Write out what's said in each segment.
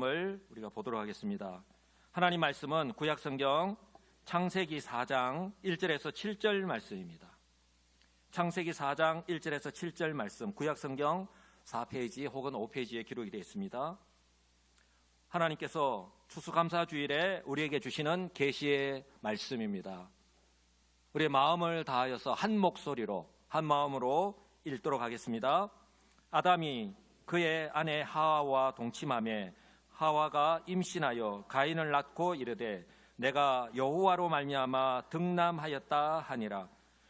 을 우리가 보도록 하겠습니다. 하나님 말씀은 구약성경 창세기 4장 1절에서 7절 말씀입니다. 창세기 4장 1절에서 7절 말씀, 구약성경 4페이지 혹은 5페이지에 기록이 되어 있습니다. 하나님께서 추수감사주일에 우리에게 주시는 계시의 말씀입니다. 우리의 마음을 다하여서 한 목소리로 한 마음으로 읽도록 하겠습니다. 아담이 그의 아내 하와와 동침하며 하와가 임신하여 가인을 낳고 이르되 내가 여호와로 말미암아 득남하였다 하니라.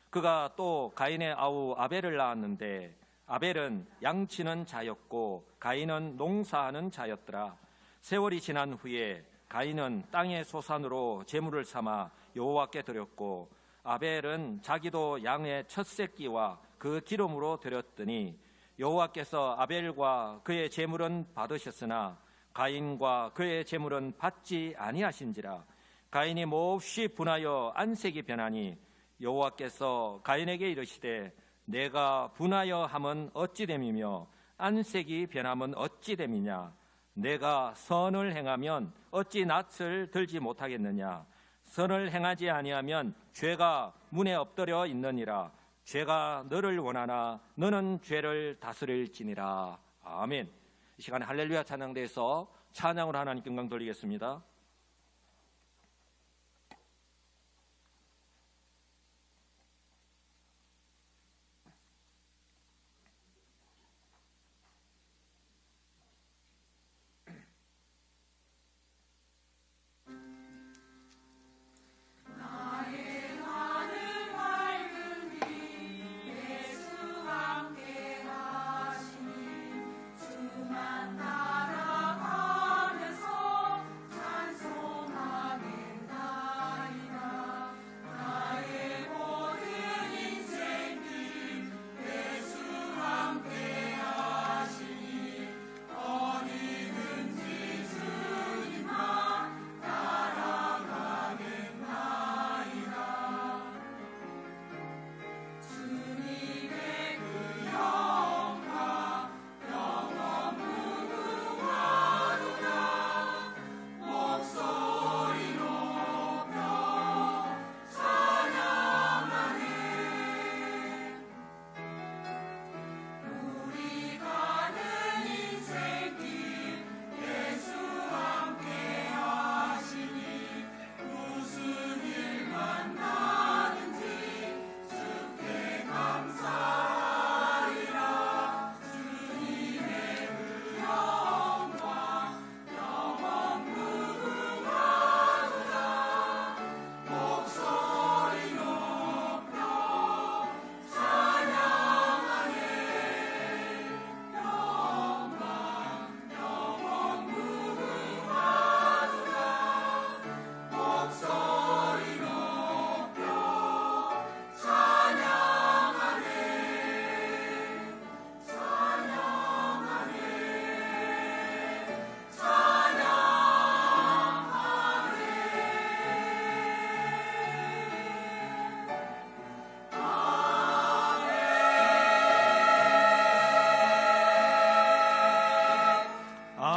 그가 또 가인의 아우 아벨을 낳았는데 아벨은 양치는 자였고 가인은 농사하는 자였더라. 세월이 지난 후에 가인은 땅의 소산으로 제물을 삼아 여호와께 드렸고 아벨은 자기도 양의 첫 새끼와 그 기름으로 드렸더니 여호와께서 아벨과 그의 제물은 받으셨으나 가인과 그의 제물은 받지 아니하신지라. 가인이 몹시 분하여 안색이 변하니 여호와께서 가인에게 이르시되 내가 분하여 함은 어찌 됨이며 안색이 변함은 어찌 됨이냐. 내가 선을 행하면 어찌 낯을 들지 못하겠느냐. 선을 행하지 아니하면 죄가 문에 엎드려 있느니라. 죄가 너를 원하나 너는 죄를 다스릴지니라. 아멘. 이 시간에 할렐루야 찬양대에서 찬양을 하나님께 영광 돌리겠습니다.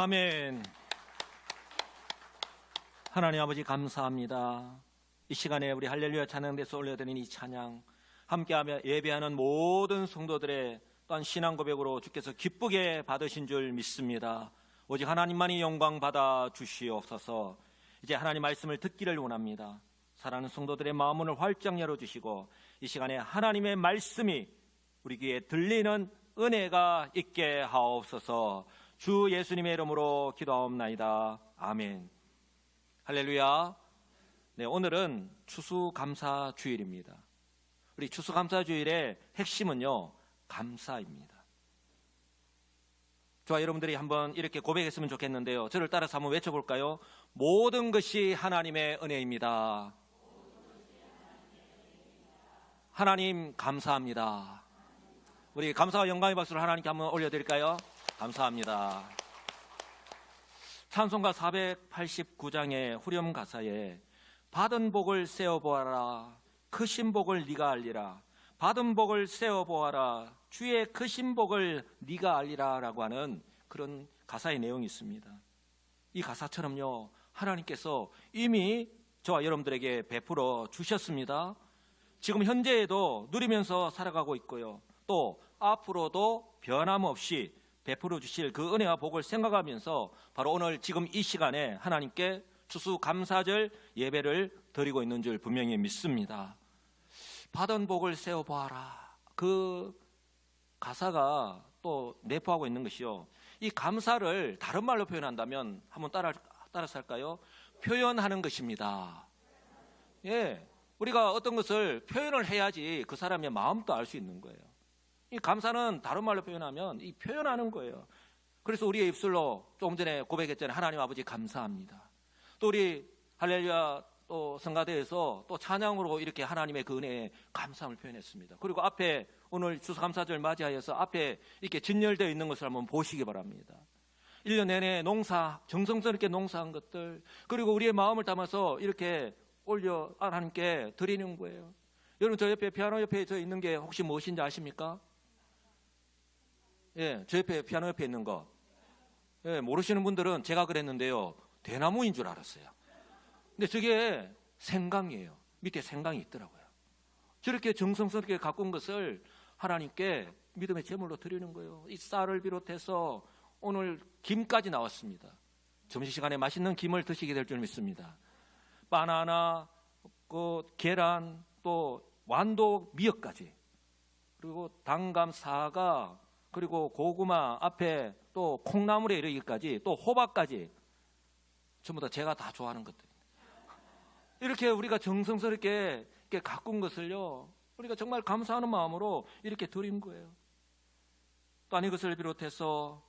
아멘. 하나님 아버지 감사합니다. 이 시간에 우리 할렐루야 찬양대에서 올려드린 이 찬양 함께하며 예배하는 모든 성도들의 또한 신앙 고백으로 주께서 기쁘게 받으신 줄 믿습니다. 오직 하나님만이 영광 받아 주시옵소서. 이제 하나님 말씀을 듣기를 원합니다. 사랑하는 성도들의 마음문을 활짝 열어주시고 이 시간에 하나님의 말씀이 우리 귀에 들리는 은혜가 있게 하옵소서. 주 예수님의 이름으로 기도하옵나이다. 아멘. 할렐루야. 네, 오늘은 추수감사주일입니다. 우리 추수감사주일의 핵심은요, 감사입니다. 저와 여러분들이 한번 이렇게 고백했으면 좋겠는데요. 저를 따라서 한번 외쳐볼까요? 모든 것이 하나님의 은혜입니다. 하나님 감사합니다. 우리 감사와 영광의 박수를 하나님께 한번 올려드릴까요? 감사합니다. 찬송가 489장의 후렴 가사에 받은 복을 세어보아라 크신 복을 네가 알리라. 받은 복을 세어보아라 주의 크신 복을 네가 알리라 라고 하는 그런 가사의 내용이 있습니다. 이 가사처럼요, 하나님께서 이미 저와 여러분들에게 베풀어 주셨습니다. 지금 현재에도 누리면서 살아가고 있고요. 또 앞으로도 변함없이 베풀어 주실 그 은혜와 복을 생각하면서 바로 오늘 지금 이 시간에 하나님께 추수감사절 예배를 드리고 있는 줄 분명히 믿습니다. 받은 복을 세어보아라. 그 가사가 또 내포하고 있는 것이요, 이 감사를 다른 말로 표현한다면 한번 따라서 할까요? 표현하는 것입니다. 예, 우리가 어떤 것을 표현을 해야지 그 사람의 마음도 알 수 있는 거예요. 이 감사는 다른 말로 표현하면 이 표현하는 거예요. 그래서 우리의 입술로 조금 전에 고백했잖아요. 하나님 아버지 감사합니다. 또 우리 할렐루야 또 성가대에서 또 찬양으로 이렇게 하나님의 그 은혜에 감사함을 표현했습니다. 그리고 앞에 오늘 추수감사절 맞이하여서 앞에 이렇게 진열되어 있는 것을 한번 보시기 바랍니다. 1년 내내 정성스럽게 농사한 것들, 그리고 우리의 마음을 담아서 이렇게 올려 하나님께 드리는 거예요. 여러분, 저 옆에 피아노 옆에 저 있는 게 혹시 무엇인지 아십니까? 예, 저 옆에 피아노 옆에 있는 거. 예, 모르시는 분들은 제가 그랬는데요, 대나무인 줄 알았어요. 근데 저게 생강이에요. 밑에 생강이 있더라고요. 저렇게 정성스럽게 가꾼 것을 하나님께 믿음의 제물로 드리는 거예요. 이 쌀을 비롯해서 오늘 김까지 나왔습니다. 점심시간에 맛있는 김을 드시게 될 줄 믿습니다. 바나나, 계란, 또 완도 미역까지, 그리고 당감, 사과, 그리고 고구마, 앞에 또 콩나물에 이르기까지, 또 호박까지, 전부 다 제가 다 좋아하는 것들. 이렇게 우리가 정성스럽게 이렇게 가꾼 것을요, 우리가 정말 감사하는 마음으로 이렇게 드린 거예요. 또한 이것을 비롯해서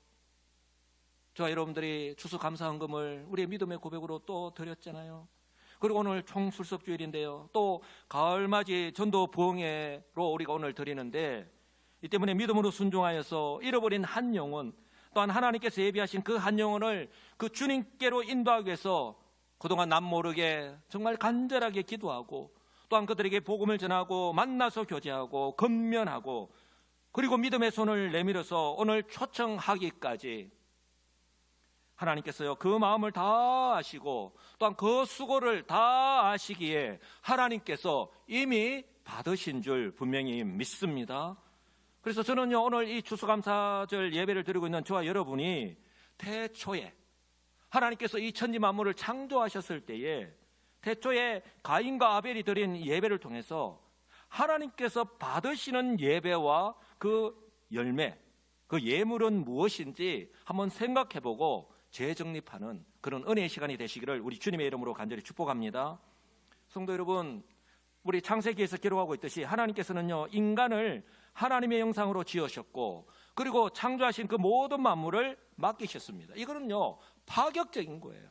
저와 여러분들이 추수감사헌금을 우리의 믿음의 고백으로 또 드렸잖아요. 그리고 오늘 총술섭주일인데요, 또 가을맞이 전도 부흥회로 우리가 오늘 드리는데, 이 때문에 믿음으로 순종하여서 잃어버린 한 영혼, 또한 하나님께서 예비하신 그 한 영혼을 그 주님께로 인도하기 위해서 그동안 남 모르게 정말 간절하게 기도하고, 또한 그들에게 복음을 전하고 만나서 교제하고 건면하고, 그리고 믿음의 손을 내밀어서 오늘 초청하기까지 하나님께서요, 그 마음을 다 아시고 또한 그 수고를 다 아시기에 하나님께서 이미 받으신 줄 분명히 믿습니다. 그래서 저는요, 오늘 이 추수감사절 예배를 드리고 있는 저와 여러분이 태초에 하나님께서 이 천지 만물을 창조하셨을 때에 태초에 가인과 아벨이 드린 예배를 통해서 하나님께서 받으시는 예배와 그 열매, 그 예물은 무엇인지 한번 생각해보고 재정립하는 그런 은혜의 시간이 되시기를 우리 주님의 이름으로 간절히 축복합니다. 성도 여러분, 우리 창세기에서 기록하고 있듯이 하나님께서는요, 인간을 하나님의 형상으로 지으셨고, 그리고 창조하신 그 모든 만물을 맡기셨습니다. 이거는요, 파격적인 거예요.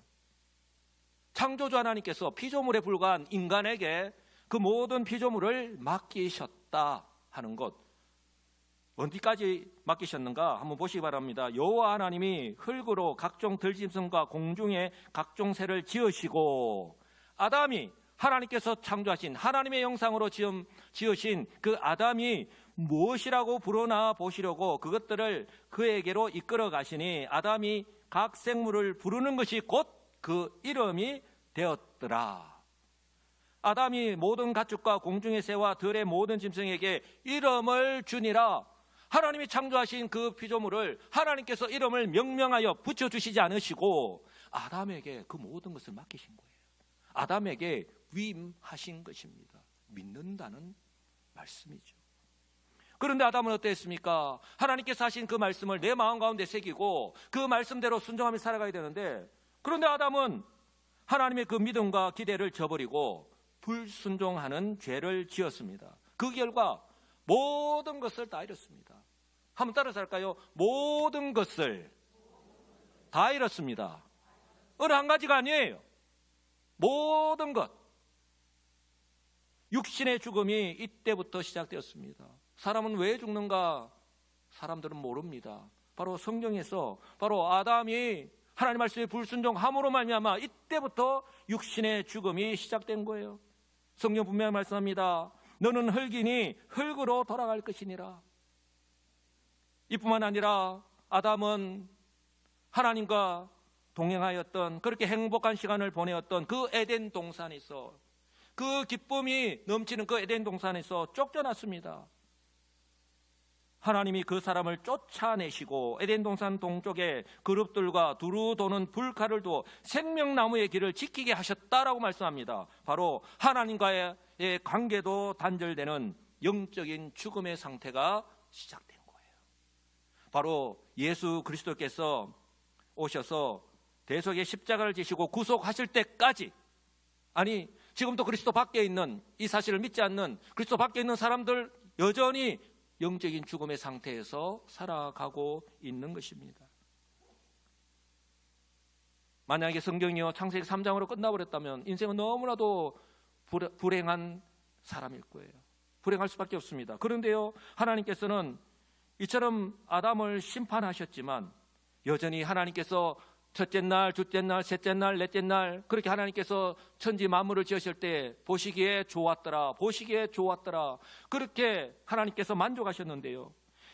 창조주 하나님께서 피조물에 불과한 인간에게 그 모든 피조물을 맡기셨다 하는 것, 어디까지 맡기셨는가 한번 보시기 바랍니다. 여호와 하나님이 흙으로 각종 들짐승과 공중의 각종 새를 지으시고, 아담이 하나님께서 창조하신 하나님의 형상으로 지으신 그 아담이 무엇이라고 부르나 보시려고 그것들을 그에게로 이끌어 가시니 아담이 각 생물을 부르는 것이 곧 그 이름이 되었더라. 아담이 모든 가축과 공중의 새와 들의 모든 짐승에게 이름을 주니라. 하나님이 창조하신 그 피조물을 하나님께서 이름을 명명하여 붙여주시지 않으시고 아담에게 그 모든 것을 맡기신 거예요. 아담에게 위임하신 것입니다. 믿는다는 말씀이죠. 그런데 아담은 어땠습니까? 하나님께서 하신 그 말씀을 내 마음 가운데 새기고 그 말씀대로 순종하며 살아가야 되는데, 그런데 아담은 하나님의 그 믿음과 기대를 저버리고 불순종하는 죄를 지었습니다. 그 결과 모든 것을 다 잃었습니다. 한번 따라서 할까요? 모든 것을 다 잃었습니다. 어느 한 가지가 아니에요. 모든 것. 육신의 죽음이 이때부터 시작되었습니다. 사람은 왜 죽는가? 사람들은 모릅니다. 바로 성경에서 바로 아담이 하나님 말씀에 불순종함으로 말미암아 이때부터 육신의 죽음이 시작된 거예요. 성경 분명히 말씀합니다. 너는 흙이니 흙으로 돌아갈 것이니라. 이뿐만 아니라 아담은 하나님과 동행하였던, 그렇게 행복한 시간을 보내었던 그 에덴 동산에서, 그 기쁨이 넘치는 그 에덴 동산에서 쫓겨났습니다. 하나님이 그 사람을 쫓아내시고 에덴 동산 동쪽에 그룹들과 두루 도는 불칼을 두어 생명나무의 길을 지키게 하셨다라고 말씀합니다. 바로 하나님과의 관계도 단절되는 영적인 죽음의 상태가 시작된 거예요. 바로 예수 그리스도께서 오셔서 대속의 십자가를 지시고 구속하실 때까지, 아니 지금도 그리스도 밖에 있는, 이 사실을 믿지 않는 그리스도 밖에 있는 사람들 여전히 영적인 죽음의 상태에서 살아가고 있는 것입니다. 만약에 성경이요 창세기 3장으로 끝나버렸다면 인생은 너무나도 불행한 사람일 거예요. 불행할 수밖에 없습니다. 그런데요, 하나님께서는 이처럼 아담을 심판하셨지만 여전히 하나님께서 첫째 날, 둘째 날, 셋째 날, 넷째 날, 그렇게 하나님께서 천지 만물을 지으실 때 보시기에 좋았더라, 보시기에 좋았더라, 그렇게 하나님께서 만족하셨는데요,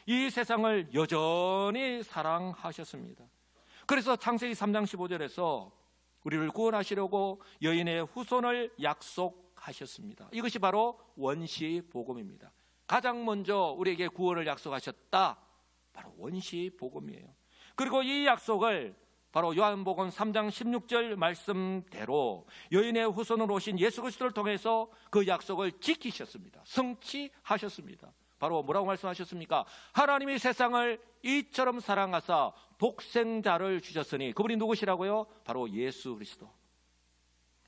이 세상을 여전히 사랑하셨습니다. 그래서 창세기 3장 15절에서 우리를 구원하시려고 여인의 후손을 약속하셨습니다. 이것이 바로 원시 복음입니다. 가장 먼저 우리에게 구원을 약속하셨다, 바로 원시 복음이에요. 그리고 이 약속을 바로 요한복음 3장 16절 말씀대로 여인의 후손으로 오신 예수 그리스도를 통해서 그 약속을 지키셨습니다. 성취하셨습니다. 바로 뭐라고 말씀하셨습니까? 하나님이 세상을 이처럼 사랑하사 독생자를 주셨으니, 그분이 누구시라고요? 바로 예수 그리스도.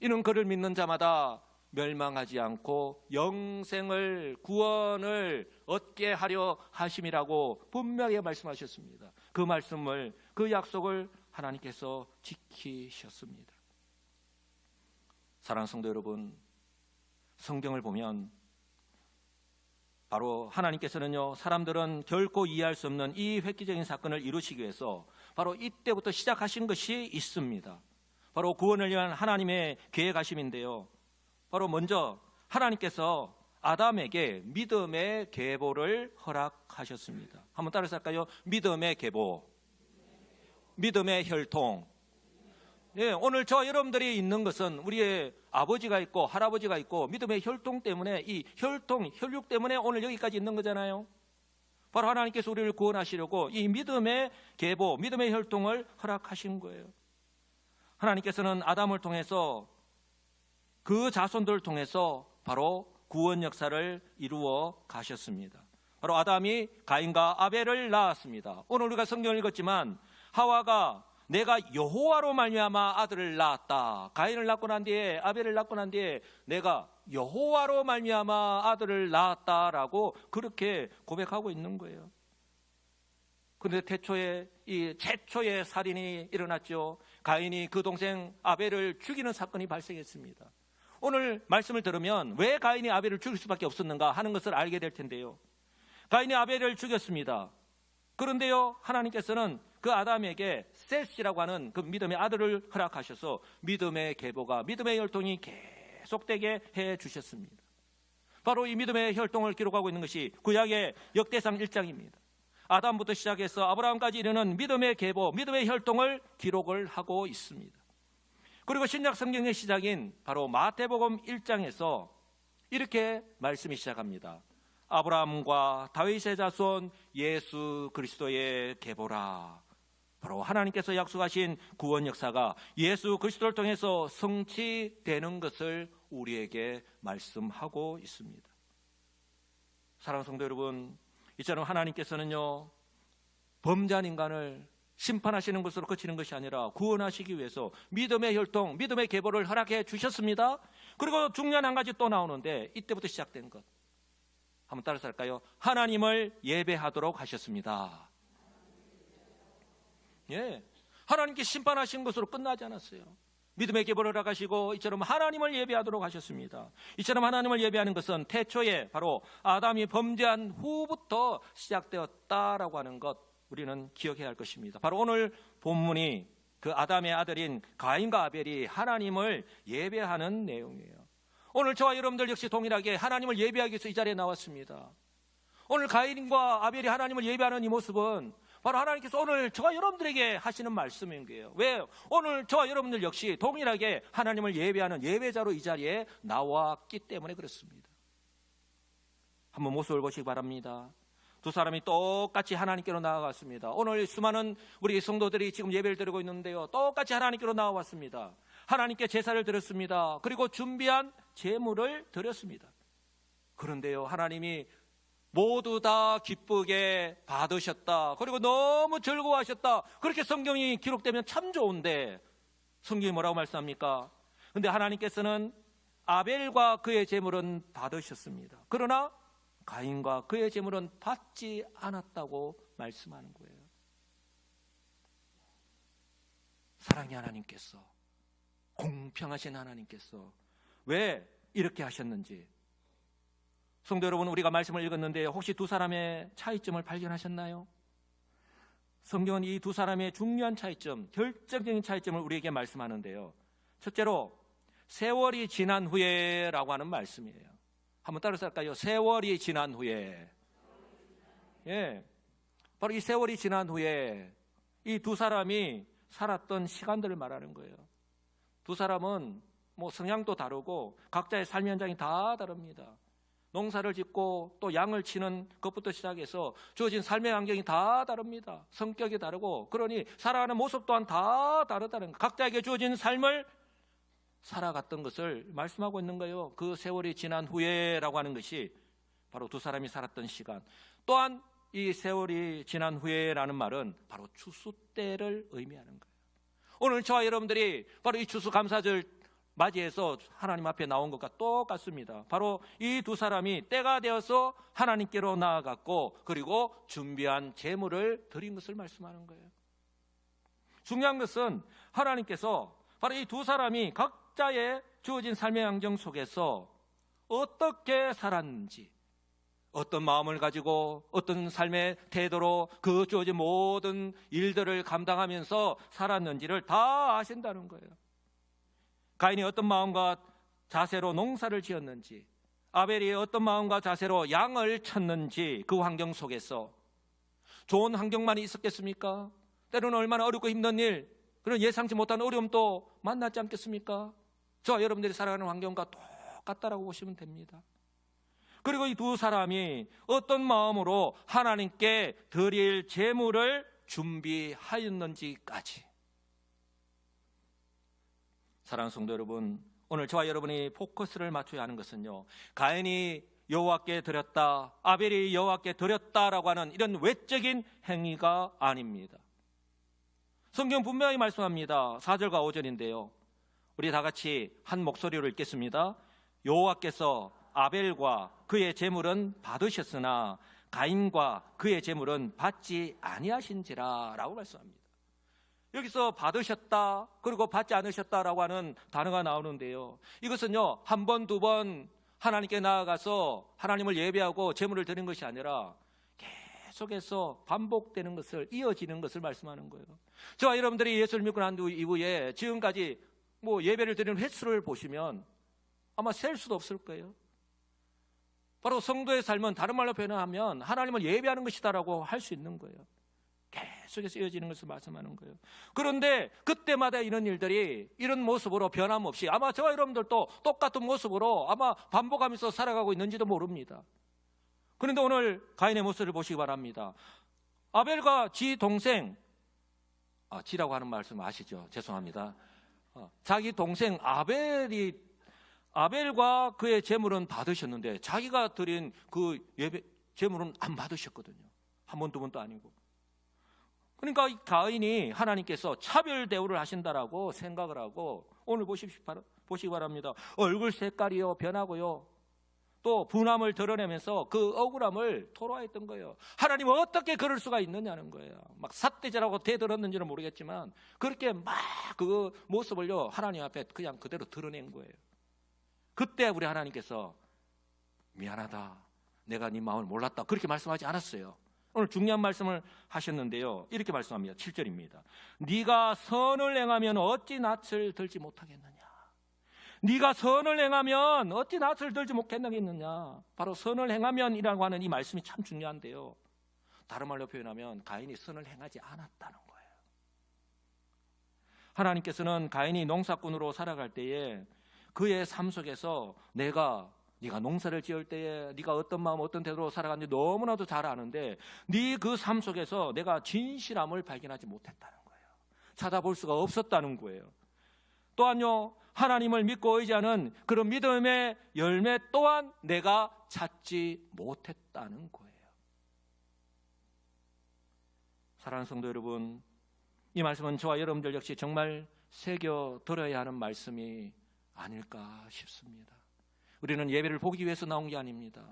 이는 그를 믿는 자마다 멸망하지 않고 영생을, 구원을 얻게 하려 하심이라고 분명히 말씀하셨습니다. 그 말씀을, 그 약속을 하나님께서 지키셨습니다. 사랑하는 성도 여러분, 성경을 보면 바로 하나님께서는요, 사람들은 결코 이해할 수 없는 이 획기적인 사건을 이루시기 위해서 바로 이때부터 시작하신 것이 있습니다. 바로 구원을 위한 하나님의 계획하심인데요, 바로 먼저 하나님께서 아담에게 믿음의 계보를 허락하셨습니다. 한번 따라서 할까요? 믿음의 계보, 믿음의 혈통. 네, 오늘 저 여러분들이 있는 것은 우리의 아버지가 있고 할아버지가 있고 믿음의 혈통 때문에, 이 혈통, 혈육 때문에 오늘 여기까지 있는 거잖아요. 바로 하나님께서 우리를 구원하시려고 이 믿음의 계보, 믿음의 혈통을 허락하신 거예요. 하나님께서는 아담을 통해서, 그 자손들을 통해서 바로 구원 역사를 이루어 가셨습니다. 바로 아담이 가인과 아벨을 낳았습니다. 오늘 우리가 성경을 읽었지만 하와가 내가 여호와로 말미암아 아들을 낳았다, 가인을 낳고 난 뒤에, 아벨을 낳고 난 뒤에 내가 여호와로 말미암아 아들을 낳았다라고 그렇게 고백하고 있는 거예요. 그런데 최초의 살인이 일어났죠. 가인이 그 동생 아벨을 죽이는 사건이 발생했습니다. 오늘 말씀을 들으면 왜 가인이 아벨을 죽일 수밖에 없었는가 하는 것을 알게 될 텐데요, 가인이 아벨을 죽였습니다. 그런데요, 하나님께서는 그 아담에게 셋이라고 하는 그 믿음의 아들을 허락하셔서 믿음의 계보가, 믿음의 혈통이 계속되게 해 주셨습니다. 바로 이 믿음의 혈통을 기록하고 있는 것이 구약의 역대상 1장입니다. 아담부터 시작해서 아브라함까지 이르는 믿음의 계보, 믿음의 혈통을 기록을 하고 있습니다. 그리고 신약 성경의 시작인 바로 마태복음 1장에서 이렇게 말씀이 시작합니다. 아브라함과 다윗의 자손 예수 그리스도의 계보라. 바로 하나님께서 약속하신 구원 역사가 예수 그리스도를 통해서 성취되는 것을 우리에게 말씀하고 있습니다. 사랑하는 성도 여러분, 이처럼 하나님께서는요, 범죄한 인간을 심판하시는 것으로 그치는 것이 아니라 구원하시기 위해서 믿음의 혈통, 믿음의 계보를 허락해 주셨습니다. 그리고 중요한 한 가지 또 나오는데, 이때부터 시작된 것 한번 따라서 할까요? 하나님을 예배하도록 하셨습니다. 예, 하나님께 심판하신 것으로 끝나지 않았어요. 믿음의 계보를 허락하시고 이처럼 하나님을 예배하도록 하셨습니다. 이처럼 하나님을 예배하는 것은 태초에 바로 아담이 범죄한 후부터 시작되었다라고 하는 것, 우리는 기억해야 할 것입니다. 바로 오늘 본문이 그 아담의 아들인 가인과 아벨이 하나님을 예배하는 내용이에요. 오늘 저와 여러분들 역시 동일하게 하나님을 예배하기 위해서 이 자리에 나왔습니다. 오늘 가인과 아벨이 하나님을 예배하는 이 모습은 바로 하나님께서 오늘 저와 여러분들에게 하시는 말씀인 거예요. 왜? 오늘 저와 여러분들 역시 동일하게 하나님을 예배하는 예배자로 이 자리에 나왔기 때문에 그렇습니다. 한번 모습을 보시기 바랍니다. 두 사람이 똑같이 하나님께로 나아갔습니다. 오늘 수많은 우리 성도들이 지금 예배를 드리고 있는데요, 똑같이 하나님께로 나아왔습니다. 하나님께 제사를 드렸습니다. 그리고 준비한 제물을 드렸습니다. 그런데요, 하나님이 모두 다 기쁘게 받으셨다, 그리고 너무 즐거워하셨다, 그렇게 성경이 기록되면 참 좋은데 성경이 뭐라고 말씀합니까? 그런데 하나님께서는 아벨과 그의 제물은 받으셨습니다. 그러나 가인과 그의 제물은 받지 않았다고 말씀하는 거예요. 사랑의 하나님께서, 공평하신 하나님께서 왜 이렇게 하셨는지, 성도 여러분, 우리가 말씀을 읽었는데 혹시 두 사람의 차이점을 발견하셨나요? 성경은 이 두 사람의 중요한 차이점, 결정적인 차이점을 우리에게 말씀하는데요, 첫째로 세월이 지난 후에라고 하는 말씀이에요. 한번 따라서 할까요? 세월이 지난 후에. 예, 바로 이 세월이 지난 후에 이 두 사람이 살았던 시간들을 말하는 거예요. 두 사람은 뭐 성향도 다르고 각자의 삶의 현장이 다 다릅니다. 농사를 짓고 또 양을 치는 것부터 시작해서 주어진 삶의 환경이 다 다릅니다. 성격이 다르고, 그러니 살아가는 모습 또한 다 다르다는 거. 각자에게 주어진 삶을 살아갔던 것을 말씀하고 있는 거예요. 그 세월이 지난 후에라고 하는 것이 바로 두 사람이 살았던 시간, 또한 이 세월이 지난 후에라는 말은 바로 추수 때를 의미하는 거예요. 오늘 저와 여러분들이 바로 이 추수감사절 맞이해서 하나님 앞에 나온 것과 똑같습니다. 바로 이 두 사람이 때가 되어서 하나님께로 나아갔고, 그리고 준비한 제물을 드린 것을 말씀하는 거예요. 중요한 것은 하나님께서 바로 이 두 사람이 각자의 주어진 삶의 환경 속에서 어떻게 살았는지, 어떤 마음을 가지고 어떤 삶의 태도로 그 주어진 모든 일들을 감당하면서 살았는지를 다 아신다는 거예요. 가인이 어떤 마음과 자세로 농사를 지었는지, 아벨이 어떤 마음과 자세로 양을 쳤는지, 그 환경 속에서 좋은 환경만 있었겠습니까? 때로는 얼마나 어렵고 힘든 일, 그런 예상치 못한 어려움도 만났지 않겠습니까? 저와 여러분들이 살아가는 환경과 똑같다라고 보시면 됩니다. 그리고 이 두 사람이 어떤 마음으로 하나님께 드릴 제물을 준비하였는지까지. 사랑하는 성도 여러분, 오늘 저와 여러분이 포커스를 맞춰야 하는 것은요, 가인이 여호와께 드렸다, 아벨이 여호와께 드렸다라고 하는 이런 외적인 행위가 아닙니다. 성경 분명히 말씀합니다. 4절과 5절인데요, 우리 다 같이 한 목소리로 읽겠습니다. 여호와께서 아벨과 그의 제물은 받으셨으나 가인과 그의 제물은 받지 아니하신지라 라고 말씀합니다. 여기서 받으셨다, 그리고 받지 않으셨다라고 하는 단어가 나오는데요, 이것은요, 한 번, 두 번 하나님께 나아가서 하나님을 예배하고 제물을 드리는 것이 아니라 계속해서 반복되는 것을, 이어지는 것을 말씀하는 거예요. 저와 여러분들이 예수를 믿고 난 이후에 지금까지 뭐 예배를 드리는 횟수를 보시면 아마 셀 수도 없을 거예요. 바로 성도의 삶은 다른 말로 표현하면 하나님을 예배하는 것이다라고 할 수 있는 거예요. 계속해서 이어지는 것을 말씀하는 거예요. 그런데 그때마다 이런 일들이 이런 모습으로 변함없이 아마 저와 여러분들도 똑같은 모습으로 아마 반복하면서 살아가고 있는지도 모릅니다. 그런데 오늘 가인의 모습을 보시기 바랍니다. 아벨과 지 동생, 지라고 하는 말씀 아시죠? 죄송합니다. 자기 동생 아벨과 그의 제물은 받으셨는데 자기가 드린 그 예배 제물은 안 받으셨거든요. 한 번, 두 번도 아니고. 그러니까 이 가인이 하나님께서 차별 대우를 하신다라고 생각을 하고, 오늘 보시기 바랍니다. 얼굴 색깔이요 변하고요, 또 분함을 드러내면서 그 억울함을 토로했던 거예요. 하나님 어떻게 그럴 수가 있느냐는 거예요. 막 삿대질하고 대들었는지는 모르겠지만 그렇게 막 그 모습을요 하나님 앞에 그냥 그대로 드러낸 거예요. 그때 우리 하나님께서 미안하다, 내가 네 마음을 몰랐다, 그렇게 말씀하지 않았어요. 오늘 중요한 말씀을 하셨는데요, 이렇게 말씀합니다. 7절입니다. 네가 선을 행하면 어찌 낯을 들지 못하겠느냐. 네가 선을 행하면 어찌 낯을 들지 못하겠느냐. 바로 선을 행하면이라고 하는 이 말씀이 참 중요한데요, 다른 말로 표현하면 가인이 선을 행하지 않았다는 거예요. 하나님께서는 가인이 농사꾼으로 살아갈 때에 그의 삶 속에서 네가 농사를 지을 때에 네가 어떤 마음 어떤 태도로 살아갔는지 너무나도 잘 아는데 네 그 삶 속에서 내가 진실함을 발견하지 못했다는 거예요. 찾아볼 수가 없었다는 거예요. 또한요, 하나님을 믿고 의지하는 그런 믿음의 열매 또한 내가 찾지 못했다는 거예요. 사랑하는 성도 여러분, 이 말씀은 저와 여러분들 역시 정말 새겨 들어야 하는 말씀이 아닐까 싶습니다. 우리는 예배를 보기 위해서 나온 게 아닙니다.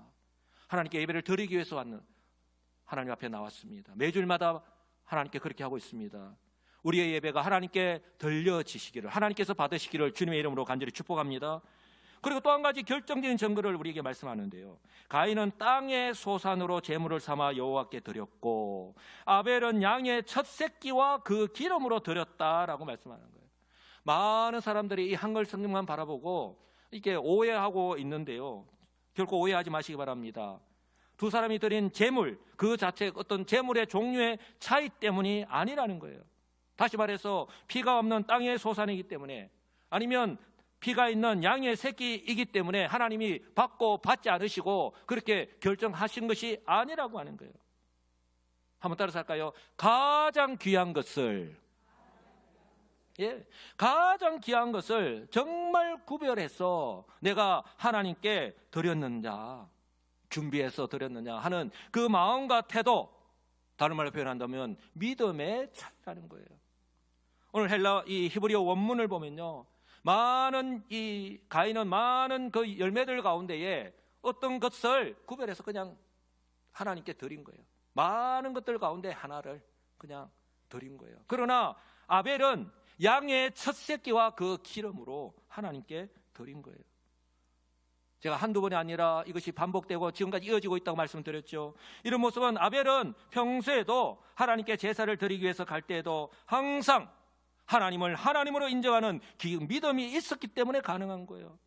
하나님께 예배를 드리기 위해서 하나님 앞에 나왔습니다. 매주일마다 하나님께 그렇게 하고 있습니다. 우리의 예배가 하나님께 들려지시기를, 하나님께서 받으시기를 주님의 이름으로 간절히 축복합니다. 그리고 또 한 가지 결정적인 증거를 우리에게 말씀하는데요. 가인은 땅의 소산으로 제물을 삼아 여호와께 드렸고 아벨은 양의 첫 새끼와 그 기름으로 드렸다라고 말씀하는 거예요. 많은 사람들이 이 한글 성경만 바라보고 이렇게 오해하고 있는데요. 결코 오해하지 마시기 바랍니다. 두 사람이 드린 제물 그 자체 어떤 제물의 종류의 차이 때문이 아니라는 거예요. 다시 말해서 피가 없는 땅의 소산이기 때문에, 아니면 피가 있는 양의 새끼이기 때문에 하나님이 받고 받지 않으시고 그렇게 결정하신 것이 아니라고 하는 거예요. 한번 따라서 할까요? 가장 귀한 것을, 가장 귀한 것을 정말 구별해서 내가 하나님께 드렸느냐, 준비해서 드렸느냐 하는 그 마음과 태도, 다른 말로 표현한다면 믿음의 차이라는 거예요. 오늘 이 히브리어 원문을 보면요, 이 가인은 많은 그 열매들 가운데에 어떤 것을 구별해서 그냥 하나님께 드린 거예요. 많은 것들 가운데 하나를 그냥 드린 거예요. 그러나 아벨은 양의 첫 새끼와 그 기름으로 하나님께 드린 거예요. 제가 한두 번이 아니라 이것이 반복되고 지금까지 이어지고 있다고 말씀드렸죠. 이런 모습은 아벨은 평소에도 하나님께 제사를 드리기 위해서 갈 때에도 항상 하나님을 하나님으로 인정하는 믿음이 있었기 때문에 가능한 거예요.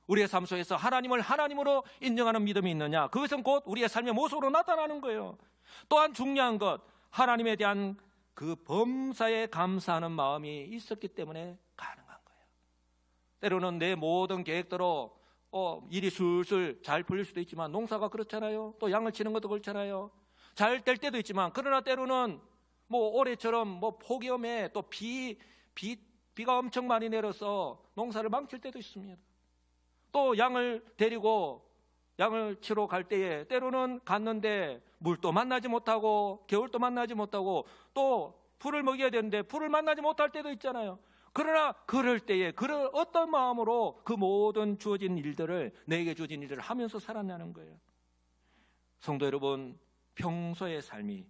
우리의 삶 속에서 하나님을 하나님으로 인정하는 믿음이 있느냐, 그것은 곧 우리의 삶의 모습으로 나타나는 거예요. 또한 중요한 것, 하나님에 대한 그 범사에 감사하는 마음이 있었기 때문에 가능한 거예요. 때로는 내 모든 계획대로 일이 술술 잘 풀릴 수도 있지만, 농사가 그렇잖아요. 또 양을 치는 것도 그렇잖아요. 잘 될 때도 있지만, 그러나 때로는 올해처럼 폭염에 또 비가 엄청 많이 내려서 농사를 망칠 때도 있습니다. 또 양을 데리고 양을 치러 갈 때에 때로는 갔는데 물도 만나지 못하고 겨울도 만나지 못하고 또 풀을 먹여야 되는데 풀을 만나지 못할 때도 있잖아요. 그러나 그럴 때에 어떤 마음으로 그 모든 주어진 일들을, 내게 주어진 일들을 하면서 살았냐는 거예요. 성도 여러분, 평소의 삶이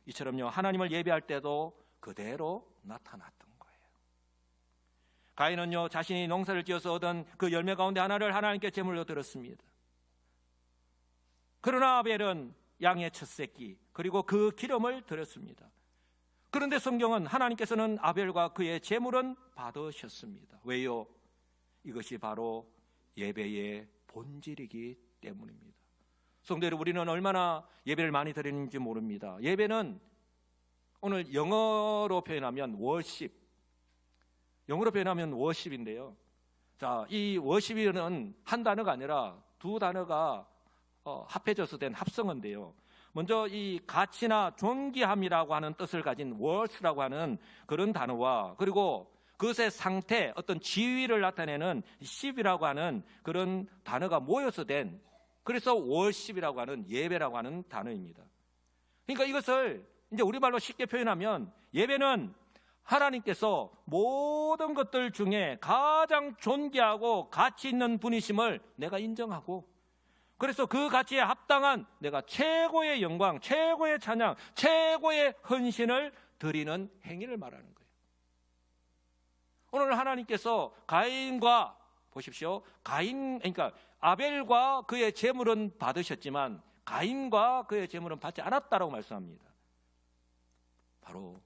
이처럼요, 하나님을 예배할 때도 그대로 나타났던 거예요. 가인은요, 자신이 농사를 지어서 얻은 그 열매 가운데 하나를 하나님께 제물로 드렸습니다. 그러나 아벨은 양의 첫 새끼 그리고 그 기름을 드렸습니다. 그런데 성경은 하나님께서는 아벨과 그의 제물은 받으셨습니다. 왜요? 이것이 바로 예배의 본질이기 때문입니다. 성도 여러분, 우리는 얼마나 예배를 많이 드리는지 모릅니다. 예배는 오늘 영어로 표현하면 워십인데요. 자, 이 워십이는 한 단어가 아니라 두 단어가 합해져서 된 합성어인데요. 먼저 이 가치나 존귀함이라고 하는 뜻을 가진 worth라고 하는 그런 단어와, 그리고 그것의 상태, 어떤 지위를 나타내는 ship이라고 하는 그런 단어가 모여서 된, 그래서 worship이라고 하는 예배라고 하는 단어입니다. 그러니까 이것을 이제 우리말로 쉽게 표현하면, 예배는 하나님께서 모든 것들 중에 가장 존귀하고 가치 있는 분이심을 내가 인정하고, 그래서 그 가치에 합당한 내가 최고의 영광, 최고의 찬양, 최고의 헌신을 드리는 행위를 말하는 거예요. 오늘 하나님께서 가인과, 보십시오, 그러니까 아벨과 그의 제물은 받으셨지만 가인과 그의 제물은 받지 않았다라고 말씀합니다. 바로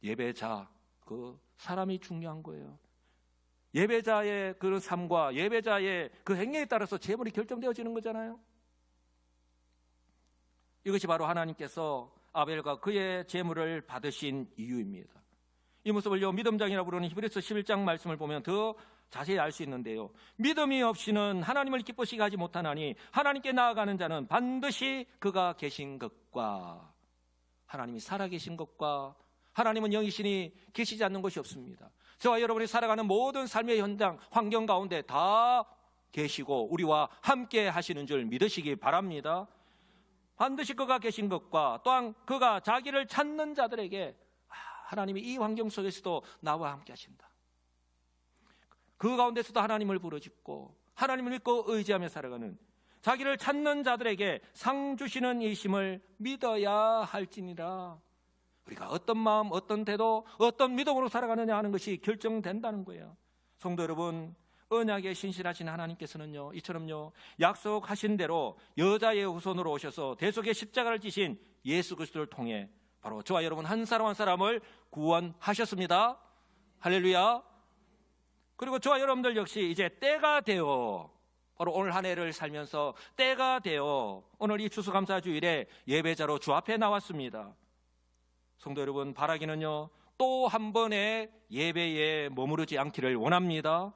예배자, 그 사람이 중요한 거예요. 예배자의 그런 삶과 예배자의 그 행위에 따라서 제물이 결정되어지는 거잖아요. 이것이 바로 하나님께서 아벨과 그의 제물을 받으신 이유입니다. 이 모습을요 믿음장이라고 부르는 히브리서 11장 말씀을 보면 더 자세히 알 수 있는데요, 믿음이 없이는 하나님을 기쁘시게 하지 못하나니 하나님께 나아가는 자는 반드시 그가 계신 것과, 하나님이 살아계신 것과, 하나님은 영이시니 계시지 않는 것이 없습니다. 저와 여러분이 살아가는 모든 삶의 현장, 환경 가운데 다 계시고 우리와 함께 하시는 줄 믿으시기 바랍니다. 반드시 그가 계신 것과, 또한 그가 자기를 찾는 자들에게 하나님이 이 환경 속에서도 나와 함께 하신다. 그 가운데서도 하나님을 부르짖고 하나님을 믿고 의지하며 살아가는, 자기를 찾는 자들에게 상 주시는 이심을 믿어야 할지니라. 우리가 어떤 마음, 어떤 태도, 어떤 믿음으로 살아가느냐 하는 것이 결정된다는 거예요. 성도 여러분, 언약에 신실하신 하나님께서는요, 이처럼요 약속하신 대로 여자의 후손으로 오셔서 대속의 십자가를 지신 예수 그리스도를 통해 바로 저와 여러분 한 사람 한 사람을 구원하셨습니다. 할렐루야. 그리고 저와 여러분들 역시 이제 때가 되어, 바로 오늘 한 해를 살면서 때가 되어 오늘 이 추수감사주일에 예배자로 주 앞에 나왔습니다. 성도 여러분, 바라기는요 또 한 번의 예배에 머무르지 않기를 원합니다.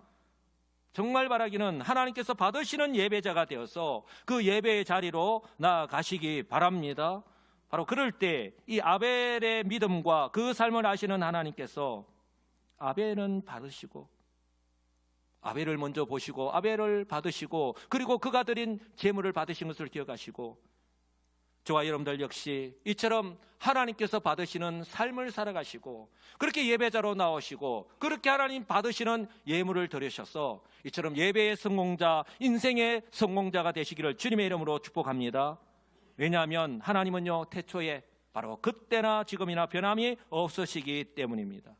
정말 바라기는 하나님께서 받으시는 예배자가 되어서 그 예배의 자리로 나아가시기 바랍니다. 바로 그럴 때 이 아벨의 믿음과 그 삶을 아시는 하나님께서 아벨은 받으시고, 아벨을 먼저 보시고 아벨을 받으시고, 그리고 그가 드린 제물을 받으신 것을 기억하시고, 저와 여러분들 역시 이처럼 하나님께서 받으시는 삶을 살아가시고, 그렇게 예배자로 나오시고, 그렇게 하나님 받으시는 예물을 드리셔서 이처럼 예배의 성공자, 인생의 성공자가 되시기를 주님의 이름으로 축복합니다. 왜냐하면 하나님은요 태초에 바로 그때나 지금이나 변함이 없으시기 때문입니다.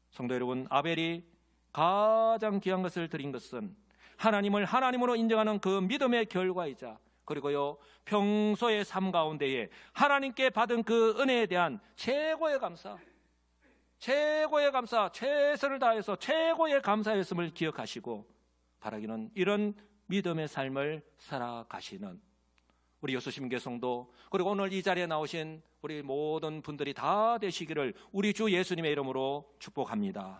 성도 여러분, 아벨이 가장 귀한 것을 드린 것은 하나님을 하나님으로 인정하는 그 믿음의 결과이자, 그리고요 평소의 삶 가운데에 하나님께 받은 그 은혜에 대한 최고의 감사, 최선을 다해서 최고의 감사였음을 기억하시고 바라기는 이런 믿음의 삶을 살아가시는 우리 여수심교 성도, 그리고 오늘 이 자리에 나오신 우리 모든 분들이 다 되시기를 우리 주 예수님의 이름으로 축복합니다.